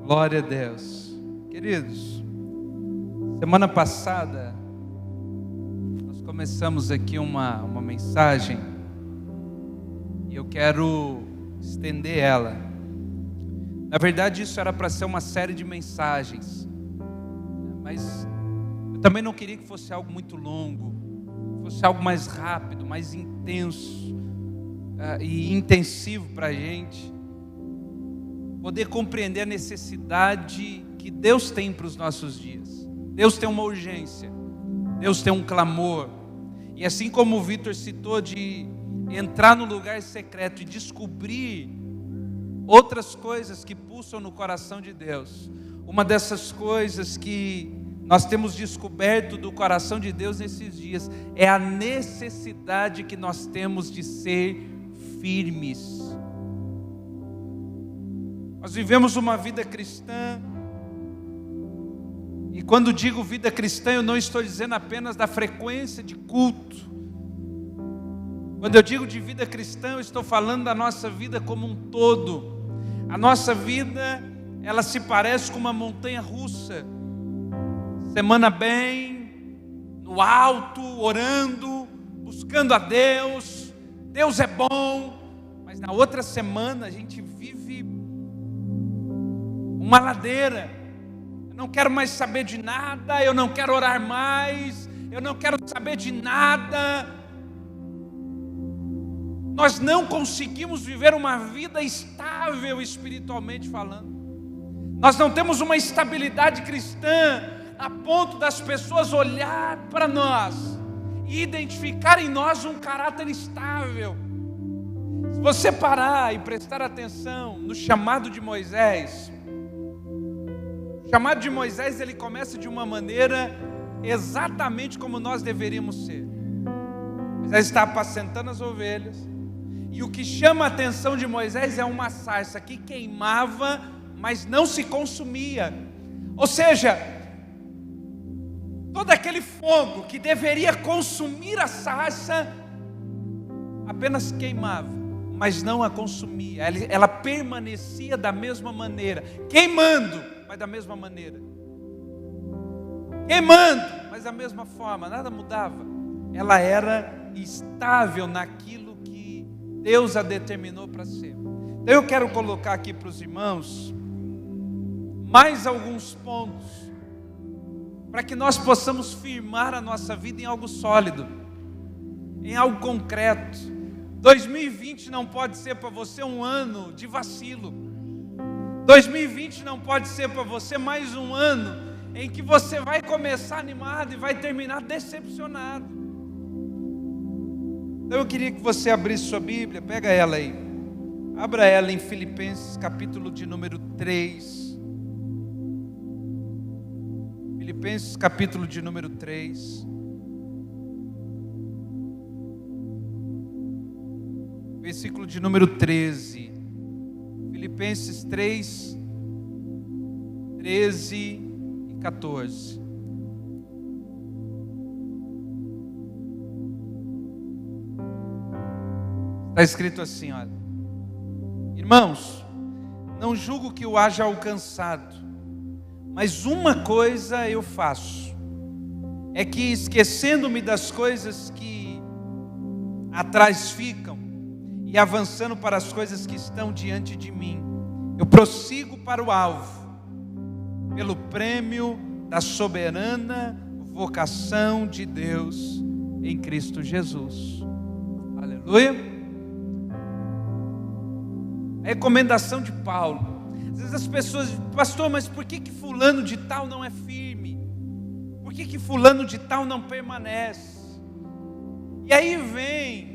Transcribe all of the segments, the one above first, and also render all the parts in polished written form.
Glória a Deus. Queridos, semana passada nós começamos aqui uma mensagem e eu quero estender ela. Na verdade, isso era para ser uma série de mensagens, mas eu também não queria que fosse algo muito longo, fosse algo mais rápido, mais intenso e intensivo para a gente poder compreender a necessidade que Deus tem para os nossos dias. Deus tem uma urgência, Deus tem um clamor, e assim como o Vitor citou de entrar no lugar secreto e descobrir outras coisas que pulsam no coração de Deus, uma dessas coisas que nós temos descoberto do coração de Deus nesses dias é a necessidade que nós temos de ser firmes. Nós vivemos uma vida cristã, e quando digo vida cristã, eu não estou dizendo apenas da frequência de culto. Quando eu digo de vida cristã, eu estou falando da nossa vida como um todo. A nossa vida, ela se parece com uma montanha russa. Semana bem, no alto, orando, buscando a Deus. Deus é bom, mas na outra semana a gente vive uma ladeira. Eu não quero mais saber de nada, eu não quero orar mais, eu não quero saber de nada. Nós não conseguimos viver uma vida estável espiritualmente falando. Nós não temos uma estabilidade cristã a ponto das pessoas olhar para nós e identificar em nós um caráter estável. Se você parar e prestar atenção no chamado de Moisés, o chamado de Moisés, ele começa de uma maneira exatamente como nós deveríamos ser. Moisés está apacentando as ovelhas, e o que chama a atenção de Moisés é uma sarça que queimava, mas não se consumia. Ou seja, todo aquele fogo que deveria consumir a sarça apenas queimava, mas não a consumia. Ela permanecia da mesma maneira, queimando, mas da mesma maneira, queimando, mas da mesma forma, nada mudava. Ela era estável naquilo que Deus a determinou para ser. Então eu quero colocar aqui para os irmãos mais alguns pontos para que nós possamos firmar a nossa vida em algo sólido, em algo concreto. 2020 não pode ser para você um ano de vacilo. 2020 não pode ser para você mais um ano em que você vai começar animado e vai terminar decepcionado. Então eu queria que você abrisse sua Bíblia, pega ela aí, abra ela em Filipenses capítulo de número 3. Filipenses capítulo de número 3. Versículo de número 13. Filipenses 3, 13 e 14. Está escrito assim, olha: irmãos, não julgo que o haja alcançado, mas uma coisa eu faço, é que esquecendo-me das coisas que atrás ficam e avançando para as coisas que estão diante de mim, eu prossigo para o alvo, pelo prêmio da soberana vocação de Deus em Cristo Jesus. Aleluia. A recomendação de Paulo. Às vezes as pessoas dizem: pastor, mas por que fulano de tal não é firme? Por que fulano de tal não permanece? E aí vem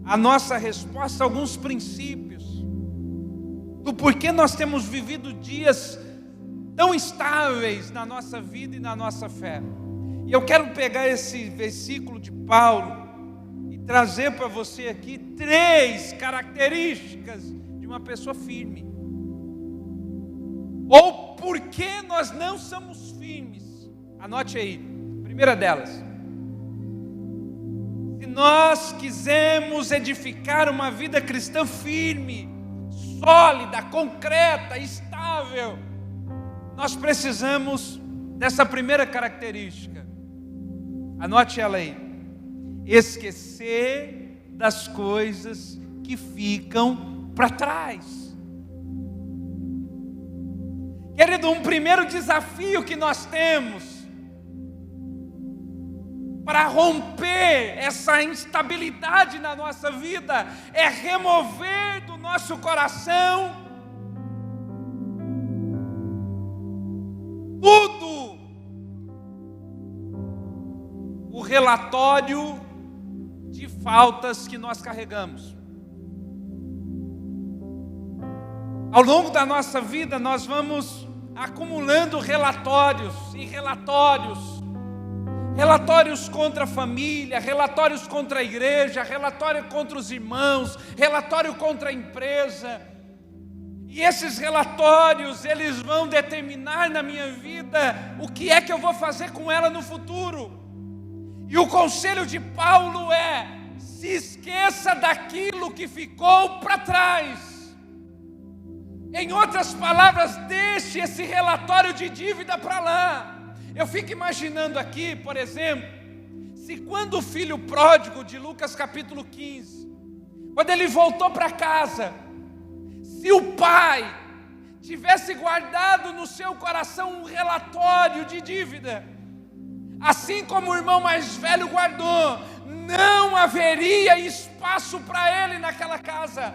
a nossa resposta, alguns princípios do porquê nós temos vivido dias tão estáveis na nossa vida e na nossa fé. E eu quero pegar esse versículo de Paulo e trazer para você aqui 3 características de uma pessoa firme, ou por que nós não somos firmes. Anote aí, primeira delas: se nós quisermos edificar uma vida cristã firme, sólida, concreta, estável, nós precisamos dessa primeira característica. Anote ela aí: esquecer das coisas que ficam para trás. Querido, um primeiro desafio que nós temos para romper essa instabilidade na nossa vida é remover do nosso coração tudo o relatório de faltas que nós carregamos. Ao longo da nossa vida, nós vamos acumulando relatórios e relatórios contra a família, relatórios contra a igreja, relatório contra os irmãos, relatório contra a empresa. E esses relatórios, eles vão determinar na minha vida o que é que eu vou fazer com ela no futuro. E o conselho de Paulo é: se esqueça daquilo que ficou para trás. Em outras palavras, deixe esse relatório de dívida para lá. Eu fico imaginando aqui, por exemplo, se quando o filho pródigo de Lucas capítulo 15, quando ele voltou para casa, se o pai tivesse guardado no seu coração um relatório de dívida, assim como o irmão mais velho guardou, não haveria espaço para ele naquela casa.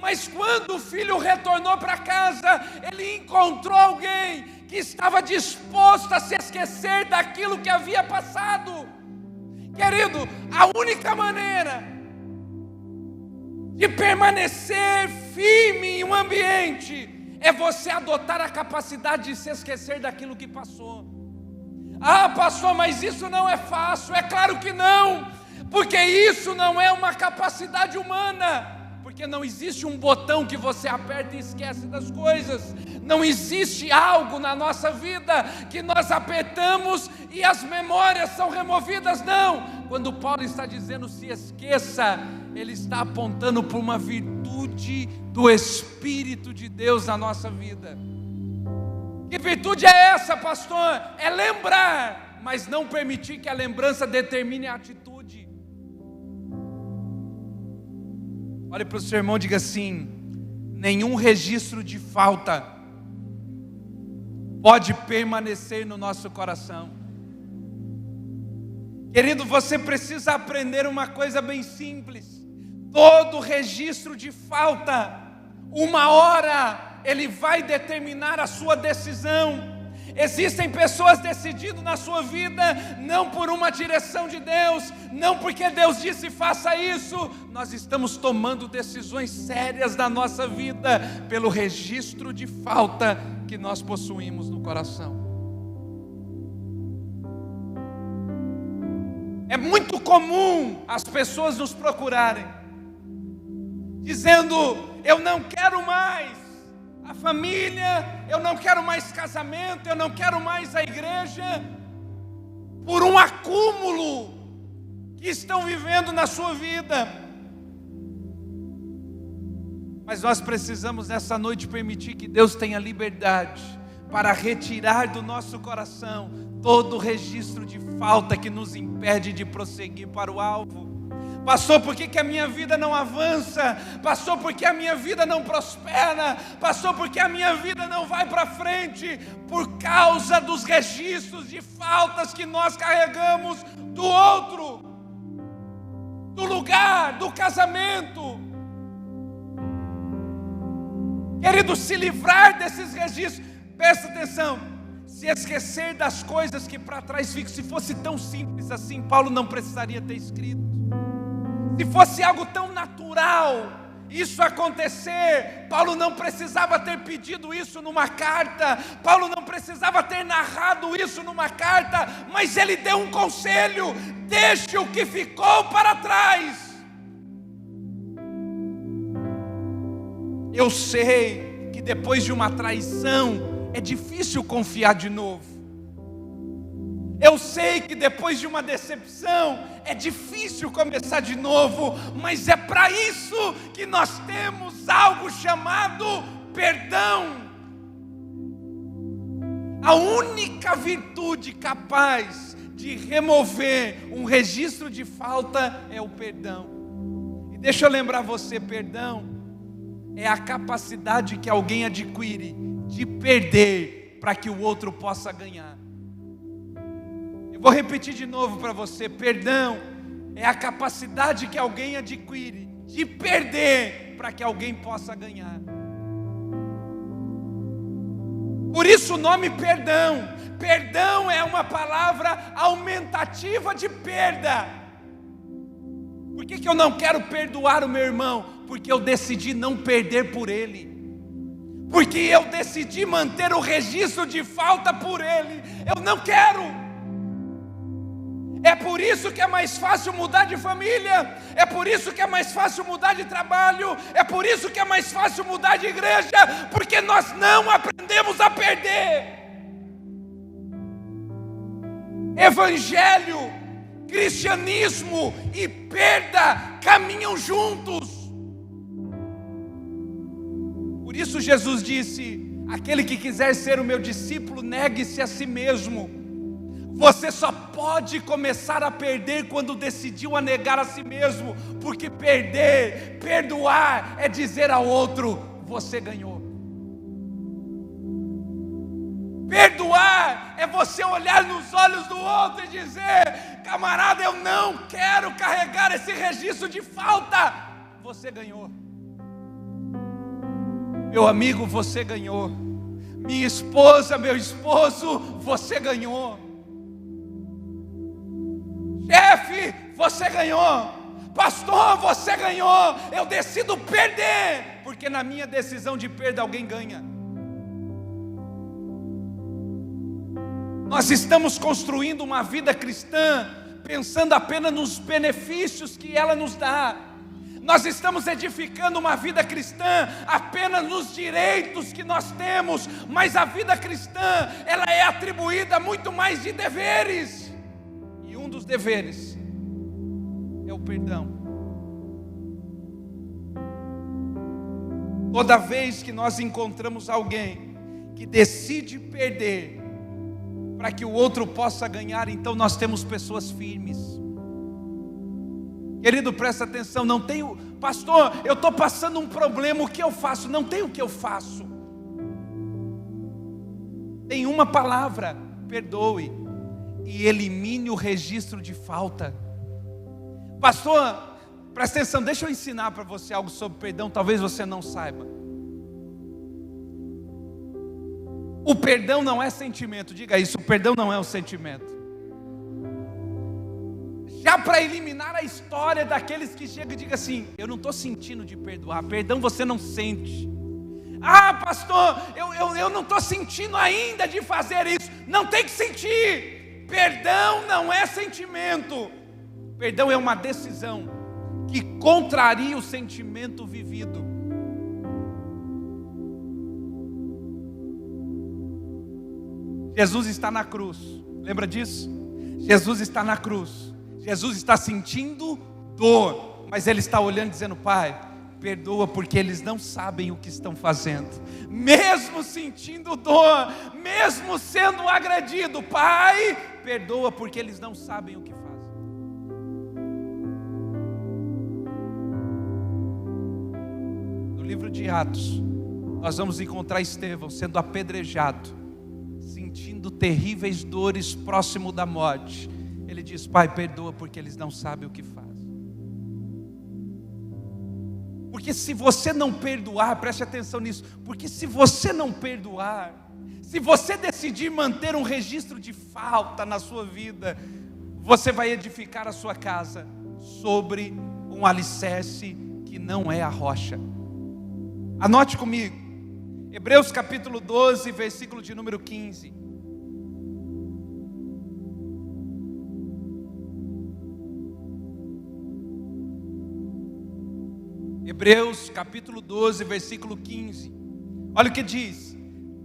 Mas quando o filho retornou para casa, ele encontrou alguém que estava disposto a se esquecer daquilo que havia passado. Querido, a única maneira de permanecer firme em um ambiente é você adotar a capacidade de se esquecer daquilo que passou. Ah, pastor, mas isso não é fácil. É claro que não, porque isso não é uma capacidade humana. Porque não existe um botão que você aperta e esquece das coisas. Não existe algo na nossa vida que nós apertamos e as memórias são removidas, não. Quando Paulo está dizendo se esqueça, ele está apontando para uma virtude do Espírito de Deus na nossa vida. Que virtude é essa, pastor? É lembrar, mas não permitir que a lembrança determine a atitude. Olhe para o seu irmão e diga assim: nenhum registro de falta pode permanecer no nosso coração. Querido, você precisa aprender uma coisa bem simples: todo registro de falta, uma hora ele vai determinar a sua decisão. Existem pessoas decidindo na sua vida, não por uma direção de Deus, não porque Deus disse faça isso. Nós estamos tomando decisões sérias na nossa vida pelo registro de falta que nós possuímos no coração. É muito comum as pessoas nos procurarem, dizendo: eu não quero mais a família, eu não quero mais casamento, eu não quero mais a igreja, por um acúmulo que estão vivendo na sua vida. Mas nós precisamos nessa noite permitir que Deus tenha liberdade para retirar do nosso coração todo registro de falta que nos impede de prosseguir para o alvo. Pastor, por que a minha vida não avança? Pastor, por que a minha vida não prospera? Pastor, por que a minha vida não vai para frente? Por causa dos registros de faltas que nós carregamos do outro, do lugar, do casamento. Querido, se livrar desses registros, presta atenção, se esquecer das coisas que para trás ficam. Se fosse tão simples assim, Paulo não precisaria ter escrito. Se fosse algo tão natural isso acontecer, Paulo não precisava ter pedido isso numa carta, Paulo não precisava ter narrado isso numa carta, mas ele deu um conselho: deixe o que ficou para trás. Eu sei que depois de uma traição é difícil confiar de novo. Eu sei que depois de uma decepção é difícil começar de novo, mas é para isso que nós temos algo chamado perdão. A única virtude capaz de remover um registro de falta é o perdão. E deixa eu lembrar você, perdão é a capacidade que alguém adquire de perder para que o outro possa ganhar. Eu vou repetir de novo para você, perdão é a capacidade que alguém adquire de perder para que alguém possa ganhar. Por isso o nome perdão. Perdão é uma palavra aumentativa de perda. Por que eu não quero perdoar o meu irmão? Porque eu decidi não perder por ele. Porque eu decidi manter o registro de falta por ele. Eu não quero. É por isso que é mais fácil mudar de família, é por isso que é mais fácil mudar de trabalho, é por isso que é mais fácil mudar de igreja, porque nós não aprendemos a perder. Evangelho, cristianismo e perda caminham juntos. Por isso Jesus disse: aquele que quiser ser o meu discípulo, negue-se a si mesmo. Você só pode começar a perder quando decidiu a negar a si mesmo, porque perdoar é dizer ao outro: você ganhou. Perdoar é você olhar nos olhos do outro e dizer: camarada, eu não quero carregar esse registro de falta. Você ganhou. Meu amigo, você ganhou. Minha esposa, meu esposo, você ganhou. Chefe, você ganhou. Pastor, você ganhou. Eu decido perder, porque na minha decisão de perda alguém ganha. Nós estamos construindo uma vida cristã pensando apenas nos benefícios que ela nos dá. Nós estamos edificando uma vida cristã apenas nos direitos que nós temos, mas a vida cristã, ela é atribuída muito mais de deveres. Um dos deveres é o perdão. Toda vez que nós encontramos alguém que decide perder para que o outro possa ganhar, então nós temos pessoas firmes. Querido, presta atenção, não tenho, pastor, eu estou passando um problema, o que eu faço? Não tem o que eu faço. Tem uma palavra: perdoe. E elimine o registro de falta. Pastor, presta atenção, deixa eu ensinar para você algo sobre perdão, talvez você não saiba. O perdão não é sentimento, diga isso, o perdão não é um sentimento. Já para eliminar a história daqueles que chegam e digam assim: eu não estou sentindo de perdoar. Perdão você não sente. Ah, pastor, eu não estou sentindo ainda de fazer isso. Não tem que sentir. Perdão não é sentimento. Perdão é uma decisão que contraria o sentimento vivido. Jesus está na cruz, lembra disso? Jesus está na cruz. Jesus está sentindo dor, mas Ele está olhando e dizendo: Pai, perdoa porque eles não sabem o que estão fazendo. Mesmo sentindo dor, mesmo sendo agredido, Pai, perdoa porque eles não sabem o que fazem. No livro de Atos, nós vamos encontrar Estevão sendo apedrejado, sentindo terríveis dores próximo da morte. Ele diz: Pai, perdoa porque eles não sabem o que fazem. Porque se você não perdoar, preste atenção nisso, porque se você não perdoar, se você decidir manter um registro de falta na sua vida, você vai edificar a sua casa sobre um alicerce que não é a rocha. Anote comigo, Hebreus capítulo 12, versículo de número 15. Hebreus capítulo 12, versículo 15. Olha o que diz: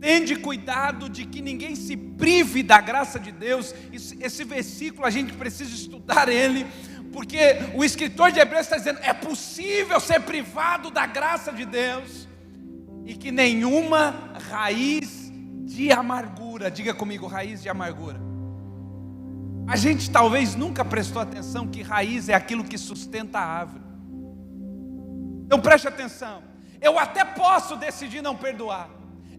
tende cuidado de que ninguém se prive da graça de Deus. Esse versículo a gente precisa estudar ele, porque o escritor de Hebreus está dizendo: é possível ser privado da graça de Deus, e que nenhuma raiz de amargura. Diga comigo, raiz de amargura. A gente talvez nunca prestou atenção que raiz é aquilo que sustenta a árvore. Então preste atenção. Eu até posso decidir não perdoar.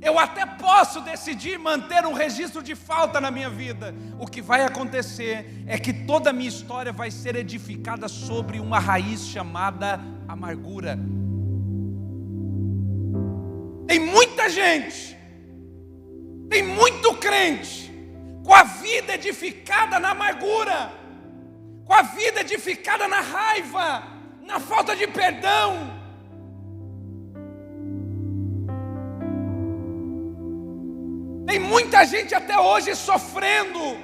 Eu até posso decidir manter um registro de falta na minha vida. O que vai acontecer é que toda a minha história vai ser edificada sobre uma raiz chamada amargura. Tem muita gente, tem muito crente com a vida edificada na amargura, com a vida edificada na raiva, na falta de perdão. Tem muita gente até hoje sofrendo,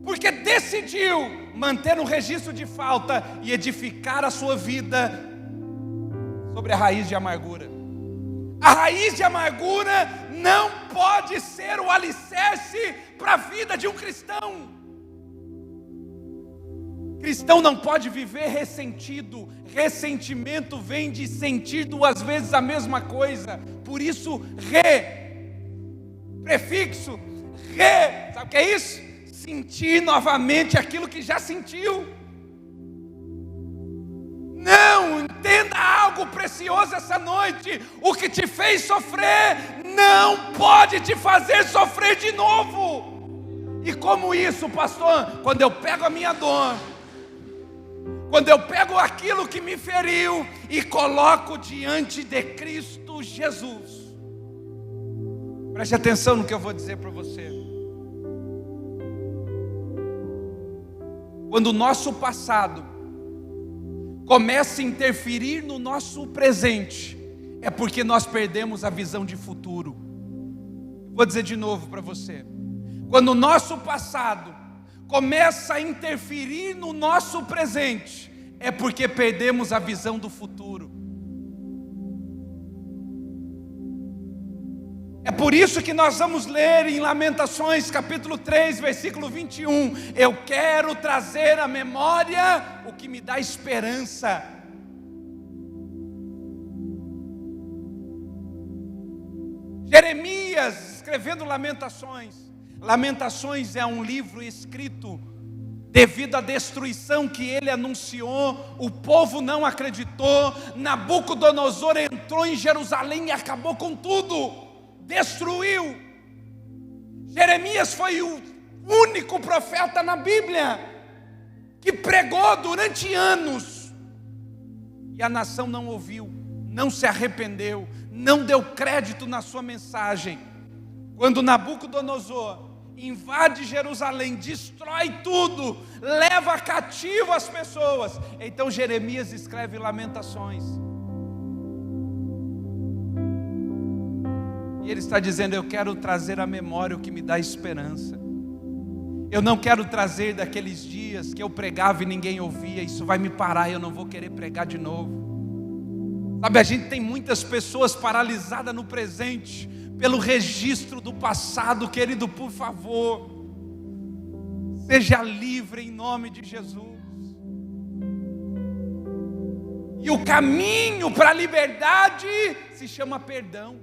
porque decidiu manter um registro de falta e edificar a sua vida sobre a raiz de amargura. A raiz de amargura não pode ser o alicerce para a vida de um cristão. Cristão não pode viver ressentido. Ressentimento vem de sentir duas vezes a mesma coisa. Por isso, prefixo, sabe o que é isso? Sentir novamente aquilo que já sentiu. Não, entenda algo precioso essa noite. O que te fez sofrer não pode te fazer sofrer de novo. E como isso, pastor? Quando eu pego a minha dor, quando eu pego aquilo que me feriu e coloco diante de Cristo Jesus. Preste atenção no que eu vou dizer para você. Quando o nosso passado começa a interferir no nosso presente, é porque nós perdemos a visão de futuro. Vou dizer de novo para você. Quando o nosso passado começa a interferir no nosso presente, é porque perdemos a visão do futuro. É por isso que nós vamos ler em Lamentações capítulo 3, versículo 21. Eu quero trazer à memória o que me dá esperança. Jeremias escrevendo Lamentações. Lamentações é um livro escrito devido à destruição que ele anunciou. O povo não acreditou. Nabucodonosor entrou em Jerusalém e acabou com tudo. Destruiu. Jeremias foi o único profeta na Bíblia que pregou durante anos, e a nação não ouviu, não se arrependeu, não deu crédito na sua mensagem. Quando Nabucodonosor invade Jerusalém, destrói tudo, leva cativo as pessoas, então Jeremias escreve Lamentações. E ele está dizendo: eu quero trazer à memória o que me dá esperança. Eu não quero trazer daqueles dias que eu pregava e ninguém ouvia. Isso vai me parar, eu não vou querer pregar de novo. Sabe, a gente tem muitas pessoas paralisadas no presente pelo registro do passado. Querido, por favor, seja livre em nome de Jesus. E o caminho para a liberdade se chama perdão.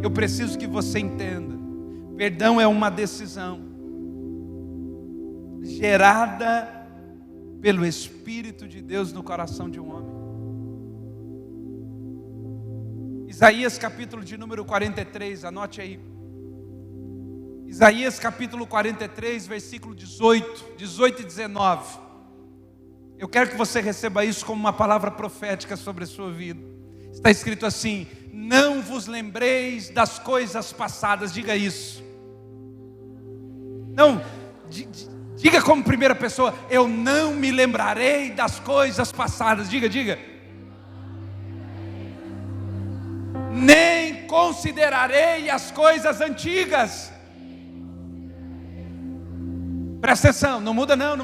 Eu preciso que você entenda. Perdão é uma decisão gerada pelo Espírito de Deus no coração de um homem. Isaías capítulo de número 43, anote aí. Isaías capítulo 43, versículo 18 e 19. Eu quero que você receba isso como uma palavra profética sobre a sua vida. Está escrito assim: não vos lembreis das coisas passadas. Diga isso. Não, diga como primeira pessoa: eu não me lembrarei das coisas passadas. Diga. Nem considerarei as coisas antigas. Presta atenção, não muda não.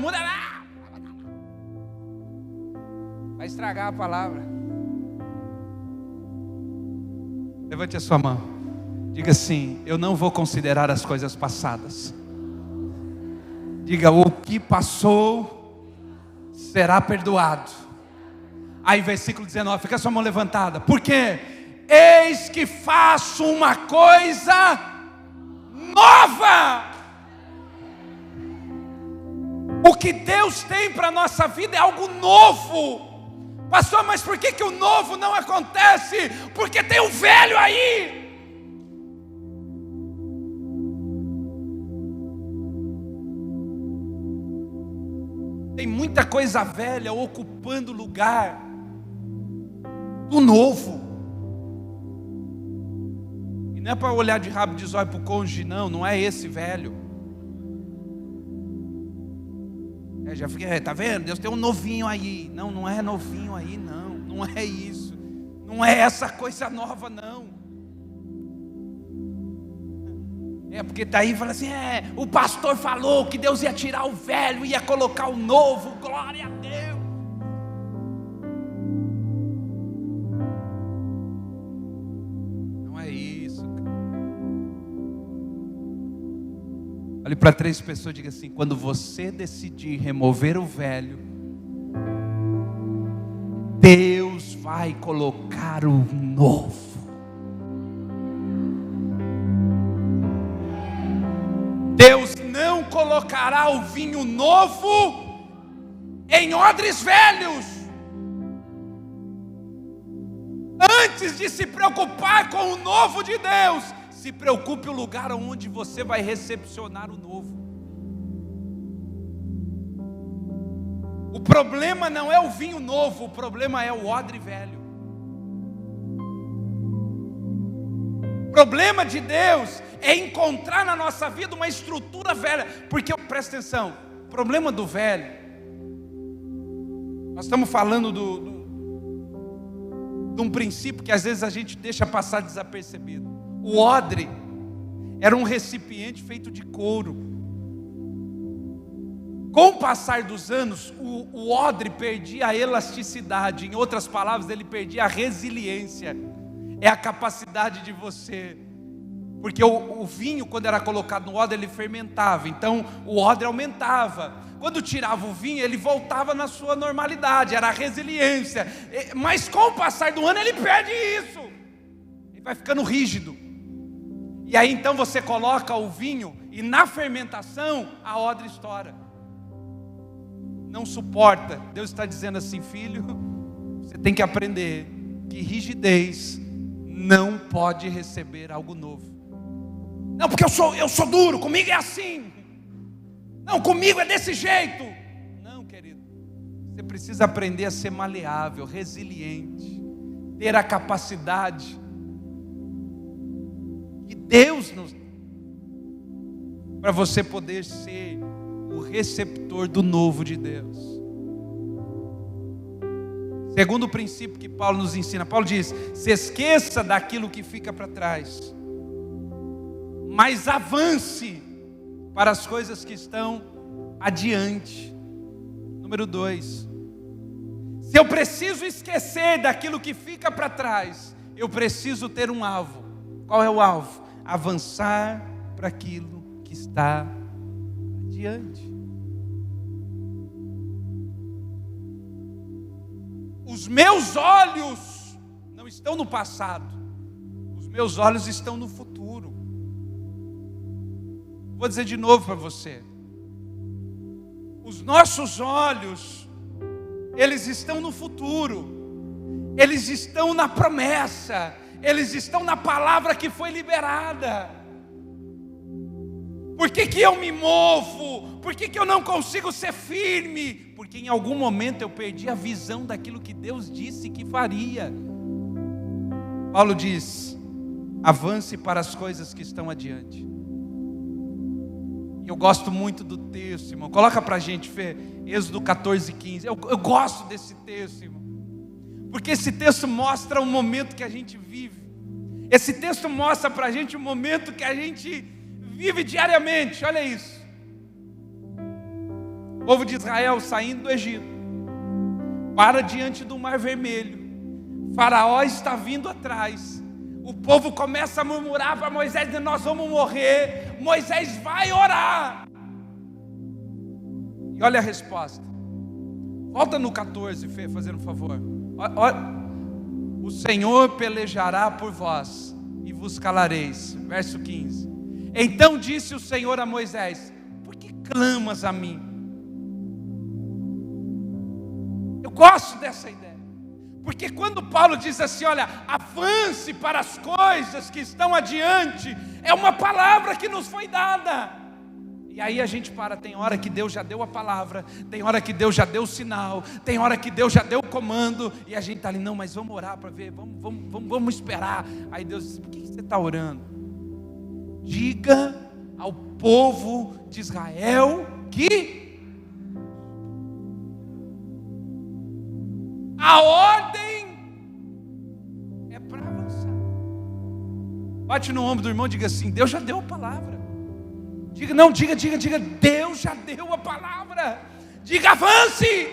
Vai estragar a palavra. Levante a sua mão. Diga assim: eu não vou considerar as coisas passadas. Diga: o que passou será perdoado. Aí versículo 19, fica a sua mão levantada. Por quê? eis que faço uma coisa nova. O que Deus tem para a nossa vida é algo novo. Pastor, mas por que o novo não acontece? Porque tem o velho aí. Tem muita coisa velha ocupando o lugar do novo. E não é para olhar de rabo de zóio para o cônjuge, não é esse velho. Já fiquei, tá vendo? Deus tem um novinho aí. Não é novinho aí, não é isso. Não é essa coisa nova, não. É porque daí fala assim, o pastor falou que Deus ia tirar o velho, ia colocar o novo, glória a Deus. Não é isso. Olhe para 3 pessoas e diga assim: quando você decidir remover o velho, Deus vai colocar o novo. Deus não colocará o vinho novo em odres velhos. Antes de se preocupar com o novo de Deus, se preocupe o lugar onde você vai recepcionar o novo. O problema não é o vinho novo, o problema é o odre velho. O problema de Deus é encontrar na nossa vida uma estrutura velha. Porque, presta atenção, o problema do velho, nós estamos falando de um princípio que às vezes a gente deixa passar desapercebido. O odre era um recipiente feito de couro. Com o passar dos anos, o odre perdia a elasticidade. Em outras palavras, ele perdia a resiliência. É a capacidade de você, porque o vinho, quando era colocado no odre, ele fermentava, então o odre aumentava. Quando tirava o vinho, ele voltava na sua normalidade, era a resiliência. Mas com o passar do ano, ele perde isso, ele vai ficando rígido. E aí então você coloca o vinho, e na fermentação, a odre estoura, não suporta. Deus está dizendo assim: filho, você tem que aprender que rigidez não pode receber algo novo. Não, porque eu sou duro, comigo é assim. Não, comigo é desse jeito. Não, querido, você precisa aprender a ser maleável, resiliente, ter a capacidade que Deus nos dá, para você poder ser o receptor do novo de Deus. Segundo princípio que Paulo nos ensina, Paulo diz: se esqueça daquilo que fica para trás, mas avance para as coisas que estão adiante. Número 2, se eu preciso esquecer daquilo que fica para trás, eu preciso ter um alvo. Qual é o alvo? Avançar para aquilo que está adiante. Os meus olhos não estão no passado, os meus olhos estão no futuro. Vou dizer de novo para você: os nossos olhos, eles estão no futuro, eles estão na promessa, eles estão na palavra que foi liberada. Por que eu me movo? Por que eu não consigo ser firme? Porque em algum momento eu perdi a visão daquilo que Deus disse que faria. Paulo diz: avance para as coisas que estão adiante. Eu gosto muito do texto, irmão. Coloca para a gente, Fê, Êxodo 14:15. Eu gosto desse texto, irmão, porque esse texto mostra o momento que a gente vive. Esse texto mostra para a gente o momento que a gente vive diariamente. Olha isso. O povo de Israel saindo do Egito, para diante do Mar Vermelho. Faraó está vindo atrás. O povo começa a murmurar para Moisés: nós vamos morrer. Moisés vai orar. E olha a resposta. Volta no 14, Fê, fazendo um favor. Olha. o Senhor pelejará por vós e vos calareis. Verso 15. Então disse o Senhor a Moisés: por que clamas a mim? Eu gosto dessa ideia, porque quando Paulo diz assim, olha, avance para as coisas que estão adiante, é uma palavra que nos foi dada. E aí a gente tem hora que Deus já deu a palavra, tem hora que Deus já deu o sinal, tem hora que Deus já deu o comando, e a gente está ali, não, mas vamos orar para ver, vamos esperar. Aí Deus diz: por que você está orando? Diga ao povo de Israel que a ordem é para avançar. Bate no ombro do irmão e diga assim: Deus já deu a palavra. Diga, Deus já deu a palavra. Diga, avance.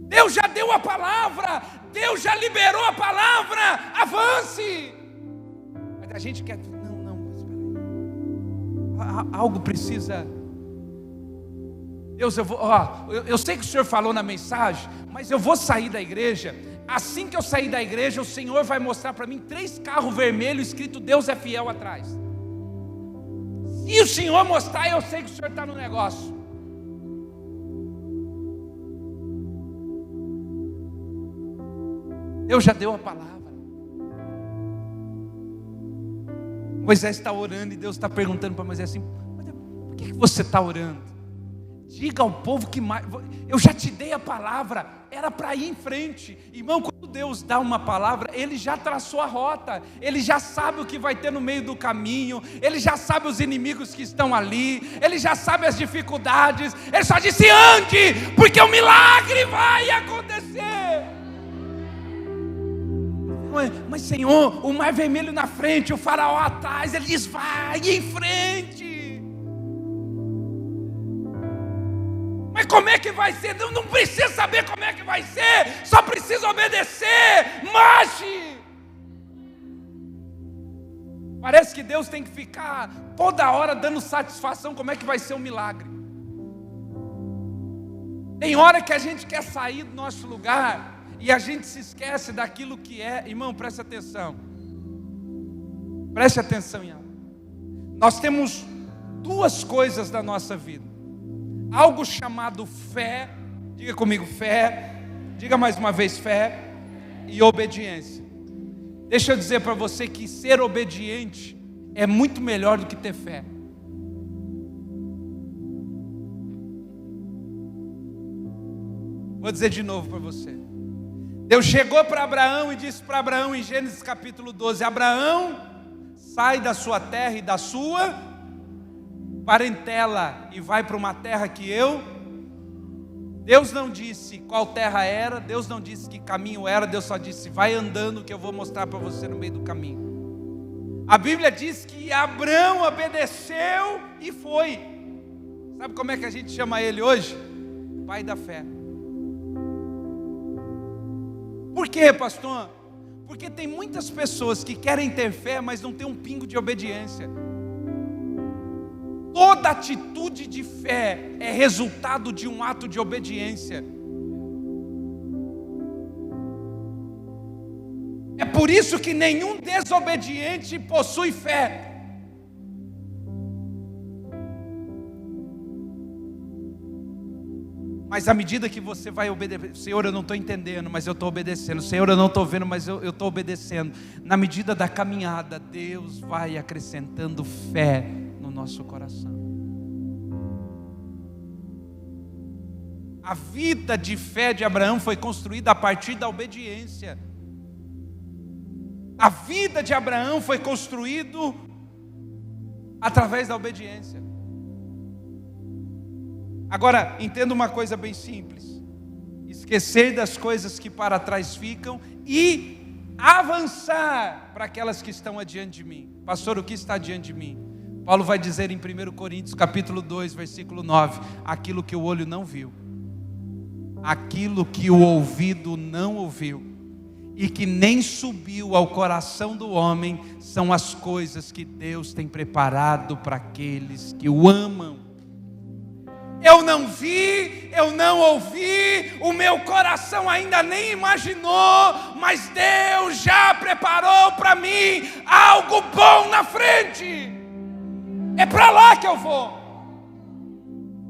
Deus já deu a palavra. Deus já liberou a palavra. Avance. Mas a gente quer, não, mas espera aí. Algo precisa. Deus, eu sei que o Senhor falou na mensagem, mas eu vou sair da igreja. Assim que eu sair da igreja, o Senhor vai mostrar para mim 3 carros vermelhos escrito Deus é fiel atrás. Se o Senhor mostrar, eu sei que o Senhor está no negócio. Deus já deu a palavra. Moisés está orando e Deus está perguntando para Moisés assim: por que você está orando? Diga ao povo que mais, eu já te dei a palavra, era para ir em frente. Irmão, quando Deus dá uma palavra, Ele já traçou a rota, Ele já sabe o que vai ter no meio do caminho, Ele já sabe os inimigos que estão ali, Ele já sabe as dificuldades. Ele só disse: ande, porque o milagre vai acontecer. Mas Senhor, o mar vermelho na frente, o faraó atrás. Ele diz: vai em frente. Mas como é que vai ser? Não precisa saber como é que vai ser, só precisa obedecer. Marche. Parece que Deus tem que ficar toda hora dando satisfação como é que vai ser o milagre. Tem hora que a gente quer sair do nosso lugar e a gente se esquece daquilo que é. Irmão, preste atenção. Preste atenção em algo. Nós temos 2 coisas da nossa vida: algo chamado fé, diga comigo, fé, diga mais uma vez, fé, e obediência. Deixa eu dizer para você que ser obediente é muito melhor do que ter fé. Vou dizer de novo para você. Deus chegou para Abraão e disse para Abraão em Gênesis capítulo 12: Abraão, sai da sua terra e da sua parentela e vai para uma terra que Deus não disse qual terra era, Deus não disse que caminho era, Deus só disse: vai andando que eu vou mostrar para você no meio do caminho. A Bíblia diz que Abraão obedeceu e foi. Sabe como é que a gente chama ele hoje? Pai da fé. Por quê, pastor? Porque tem muitas pessoas que querem ter fé, mas não tem um pingo de obediência. Toda atitude de fé é resultado de um ato de obediência. É por isso que nenhum desobediente possui fé. Mas à medida que você vai obedecer: Senhor, eu não estou entendendo, mas eu estou obedecendo. Senhor, eu não estou vendo, mas eu estou obedecendo. Na medida da caminhada, Deus vai acrescentando fé no nosso coração. A vida de fé de Abraão foi construída a partir da obediência. A vida de Abraão foi construída através da obediência. Agora, entenda uma coisa bem simples: esquecer das coisas que para trás ficam e avançar para aquelas que estão adiante de mim. Pastor, o que está diante de mim? Paulo vai dizer em 1 Coríntios capítulo 2, versículo 9: aquilo que o olho não viu, aquilo que o ouvido não ouviu, e que nem subiu ao coração do homem, são as coisas que Deus tem preparado para aqueles que o amam. Eu não vi, eu não ouvi, o meu coração ainda nem imaginou, mas Deus já preparou para mim algo bom na frente. É para lá que eu vou.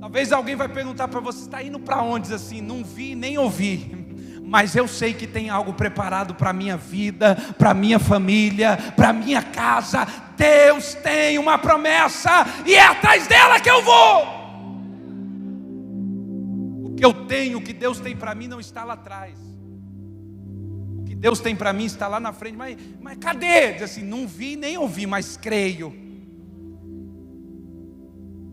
Talvez alguém vai perguntar para você: está indo para onde? Diz assim: não vi nem ouvi, mas eu sei que tem algo preparado para a minha vida, para a minha família, para a minha casa. Deus tem uma promessa e é atrás dela que eu vou. O que eu tenho, o que Deus tem para mim não está lá atrás. O que Deus tem para mim está lá na frente. Mas cadê? Diz assim: não vi nem ouvi, mas creio.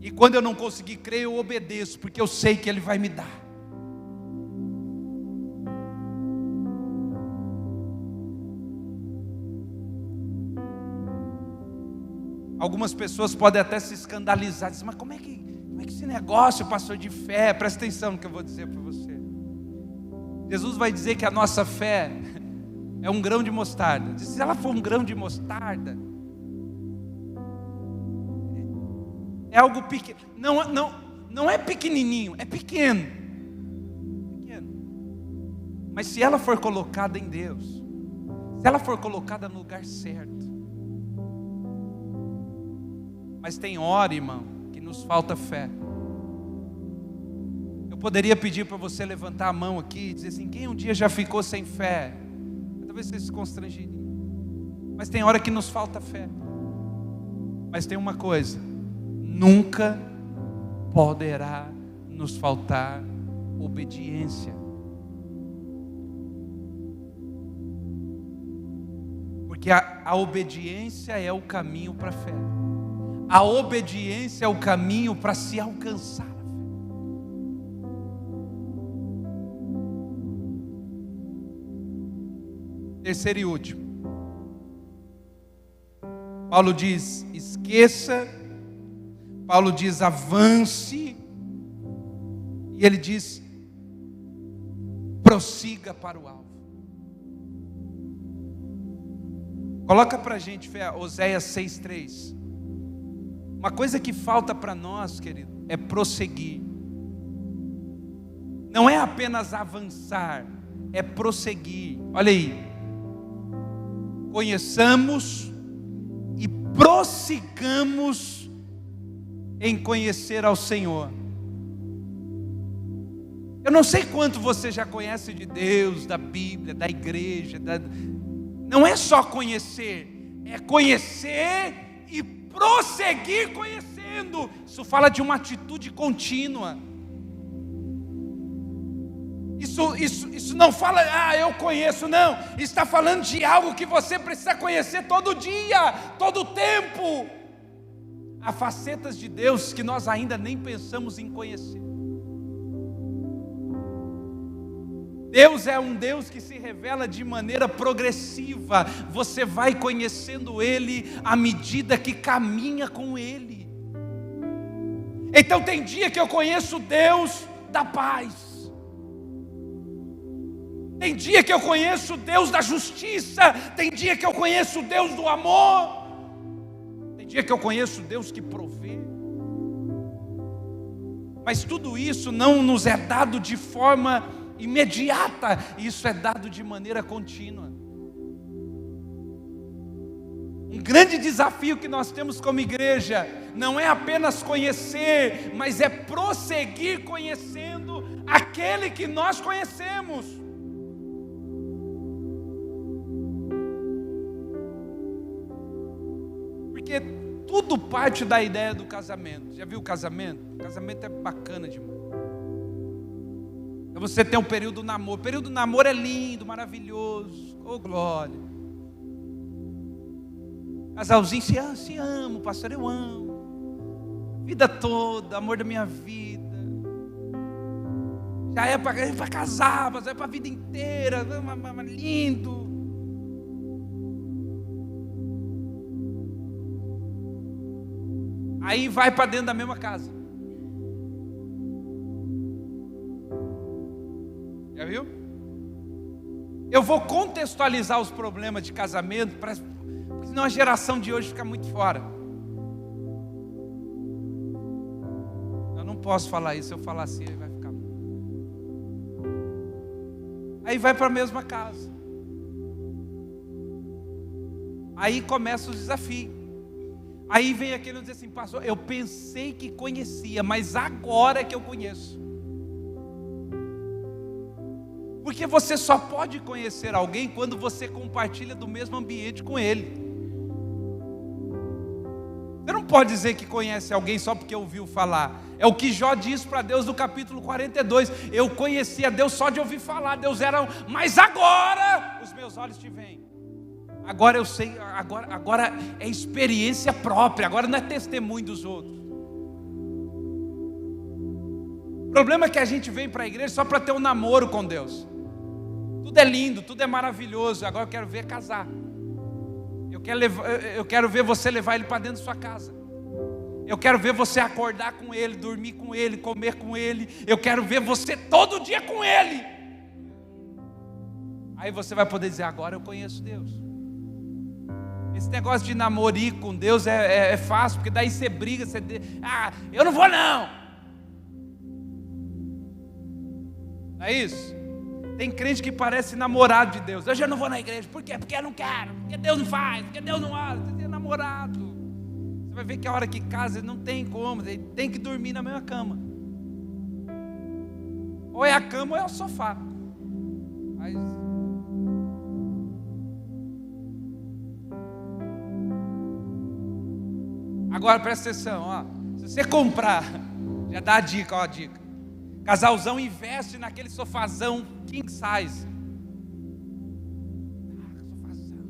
E quando eu não conseguir crer, eu obedeço, porque eu sei que Ele vai me dar. Algumas pessoas podem até se escandalizar, dizem: mas como é que esse negócio, pastor, de fé? Presta atenção no que eu vou dizer para você. Jesus vai dizer que a nossa fé é um grão de mostarda. Se ela for um grão de mostarda, é algo pequeno. Não é pequenininho, é pequeno. Mas se ela for colocada em Deus, se ela for colocada no lugar certo. Mas tem hora, irmão, que nos falta fé. Eu poderia pedir para você levantar a mão aqui e dizer assim: quem um dia já ficou sem fé? Talvez você se constrangeria. Mas tem hora que nos falta fé. Mas tem uma coisa: nunca poderá nos faltar obediência. Porque a obediência é o caminho para a fé. A obediência é o caminho para se alcançar a fé. Terceiro e último. Paulo diz: esqueça. Paulo diz: avance. E ele diz: prossiga para o alvo. Coloca para a gente, Oséias 6,3. Uma coisa que falta para nós, querido, é prosseguir. Não é apenas avançar, é prosseguir. Olha aí. Conheçamos e prossigamos em conhecer ao Senhor. Eu não sei quanto você já conhece de Deus, da Bíblia, da igreja. Não é só conhecer, é conhecer e prosseguir conhecendo. Isso fala de uma atitude contínua. Isso não fala: eu conheço, não. Está falando de algo que você precisa conhecer todo dia, todo tempo. Há facetas de Deus que nós ainda nem pensamos em conhecer. Deus é um Deus que se revela de maneira progressiva. Você vai conhecendo Ele à medida que caminha com Ele. Então tem dia que eu conheço Deus da paz. Tem dia que eu conheço Deus da justiça. Tem dia que eu conheço Deus do amor. Tem dia que eu conheço Deus que provê. Mas tudo isso não nos é dado de forma imediata, isso é dado de maneira contínua. Um grande desafio que nós temos como igreja não é apenas conhecer, mas é prosseguir conhecendo aquele que nós conhecemos. Porque tudo parte da ideia do casamento. Já viu o casamento? O casamento é bacana demais. Você tem um período do namoro. O período do namoro é lindo, maravilhoso. Oh, glória. Casalzinho se ama, pastor, eu amo. Vida toda, amor da minha vida. Já é para casar, pastor, é para a vida inteira. Lindo. Aí vai para dentro da mesma casa. Já viu? Eu vou contextualizar os problemas de casamento, porque senão a geração de hoje fica muito fora. posso falar isso, se eu falar assim, ele vai ficar. Aí vai para a mesma casa. Aí começa o desafio. Aí vem aquele que diz assim: pastor, eu pensei que conhecia, mas agora é que eu conheço. Porque você só pode conhecer alguém quando você compartilha do mesmo ambiente com ele. Você não pode dizer que conhece alguém só porque ouviu falar. É o que Jó diz para Deus no capítulo 42. Eu conhecia Deus só de ouvir falar. Deus era, mas agora os meus olhos te veem. Agora eu sei, agora é experiência própria. Agora não é testemunho dos outros. O problema é que a gente vem para a igreja só para ter um namoro com Deus. Tudo é lindo, tudo é maravilhoso. Agora eu quero ver casar. Eu quero ver você levar ele para dentro da sua casa. Eu quero ver você acordar com ele, dormir com ele, comer com ele. Eu quero ver você todo dia com ele. Aí você vai poder dizer: agora eu conheço Deus. Esse negócio de namorar com Deus é fácil, porque daí você briga, eu não vou não. Não é isso? Tem crente que parece namorado de Deus. Eu já não vou na igreja. Por quê? Porque eu não quero. Porque Deus não faz. Porque Deus não olha. Você é namorado. Você vai ver que a hora que casa não tem como. Ele tem que dormir na mesma cama. Ou é a cama ou é o sofá. Mas... agora presta atenção, ó. Se você comprar, já dá a dica, ó, a dica. Casalzão investe naquele sofazão king size. Sofazão.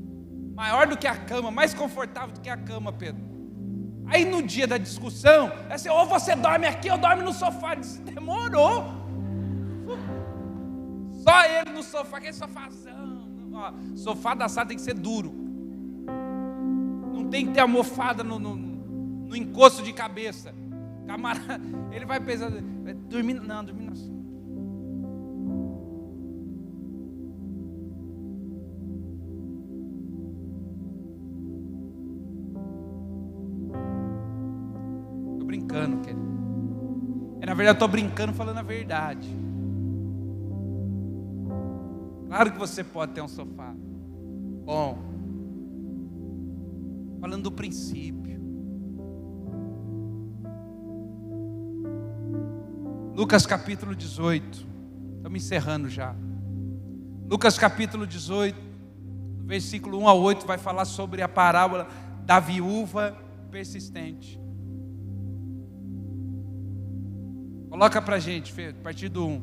Maior do que a cama, mais confortável do que a cama, Pedro. Aí no dia da discussão, é assim: ou você dorme aqui ou dorme no sofá. Demorou. Só ele no sofá, aquele sofazão. Ó, sofá da sala tem que ser duro. Não tem que ter almofada no encosto de cabeça. Camarada, ele vai pensar, dormindo assim. Estou brincando, querido. Na verdade, eu estou brincando falando a verdade. Claro que você pode ter um sofá bom. Falando do princípio. Lucas capítulo 18, estamos encerrando já. Lucas capítulo 18, versículo 1 a 8, vai falar sobre a parábola da viúva persistente. Coloca para a gente, Fê, a partir do 1.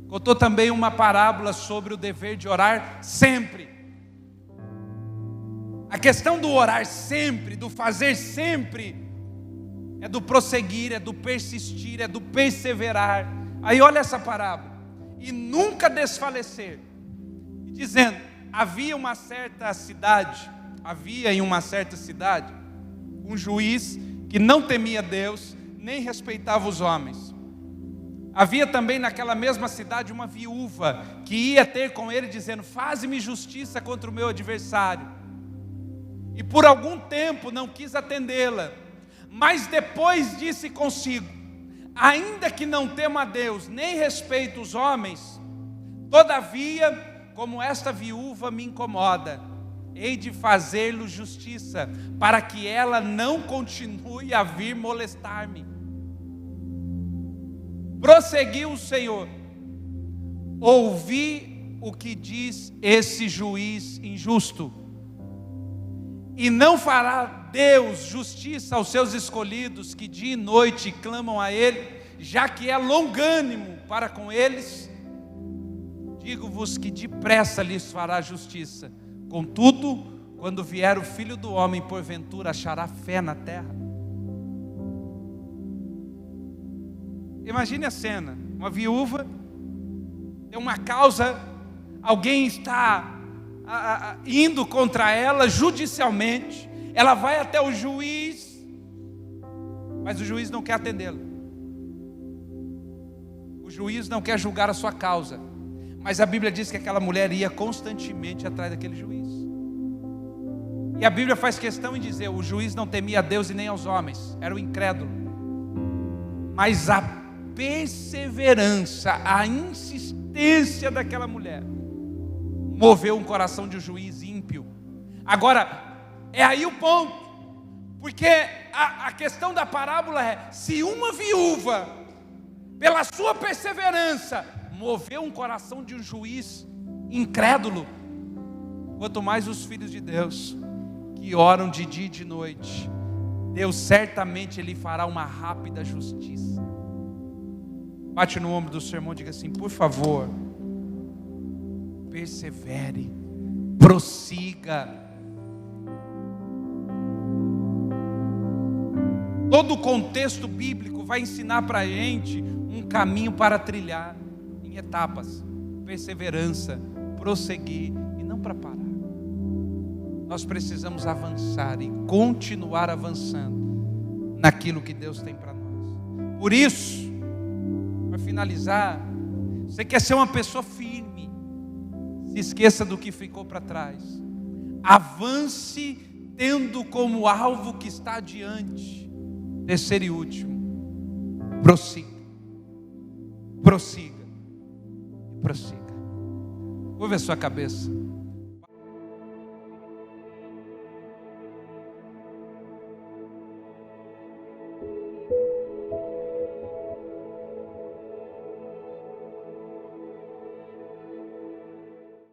Contou também uma parábola sobre o dever de orar sempre. A questão do orar sempre, do fazer sempre, é do prosseguir, é do persistir, é do perseverar. Aí olha essa parábola: e nunca desfalecer. E dizendo, havia em uma certa cidade um juiz que não temia Deus, nem respeitava os homens. Havia também naquela mesma cidade uma viúva que ia ter com ele dizendo: faze-me justiça contra o meu adversário. E por algum tempo não quis atendê-la. Mas depois disse consigo: ainda que não tema a Deus, nem respeito os homens, todavia, como esta viúva me incomoda, hei de fazer-lhe justiça, para que ela não continue a vir molestar-me. Prosseguiu o Senhor: ouvi o que diz esse juiz injusto. E não fará Deus justiça aos seus escolhidos, que dia e noite clamam a Ele, já que é longânimo para com eles? Digo-vos que depressa lhes fará justiça. Contudo, quando vier o Filho do Homem, porventura achará fé na terra? Imagine a cena: uma viúva tem uma causa, alguém está indo contra ela judicialmente, ela vai até o juiz, mas o juiz não quer atendê-la. O juiz não quer julgar a sua causa, mas a Bíblia diz que aquela mulher ia constantemente atrás daquele juiz. E a Bíblia faz questão em dizer: o juiz não temia a Deus e nem aos homens, era o incrédulo. Mas a perseverança, a insistência daquela mulher moveu um coração de um juiz ímpio. Agora, é aí o ponto, porque a questão da parábola é: se uma viúva, pela sua perseverança, moveu um coração de um juiz incrédulo, quanto mais os filhos de Deus, que oram de dia e de noite, Deus certamente Ele fará uma rápida justiça. Bate no ombro do seu irmão e diga assim: por favor, persevere, prossiga. Todo o contexto bíblico vai ensinar para a gente um caminho para trilhar em etapas, perseverança, prosseguir e não para parar. Nós precisamos avançar e continuar avançando naquilo que Deus tem para nós. Por isso, para finalizar, você quer ser uma pessoa firme, se esqueça do que ficou para trás. Avance tendo como alvo que está adiante. Terceiro e último, prossiga. Prossiga. E prossiga. Curva a sua cabeça.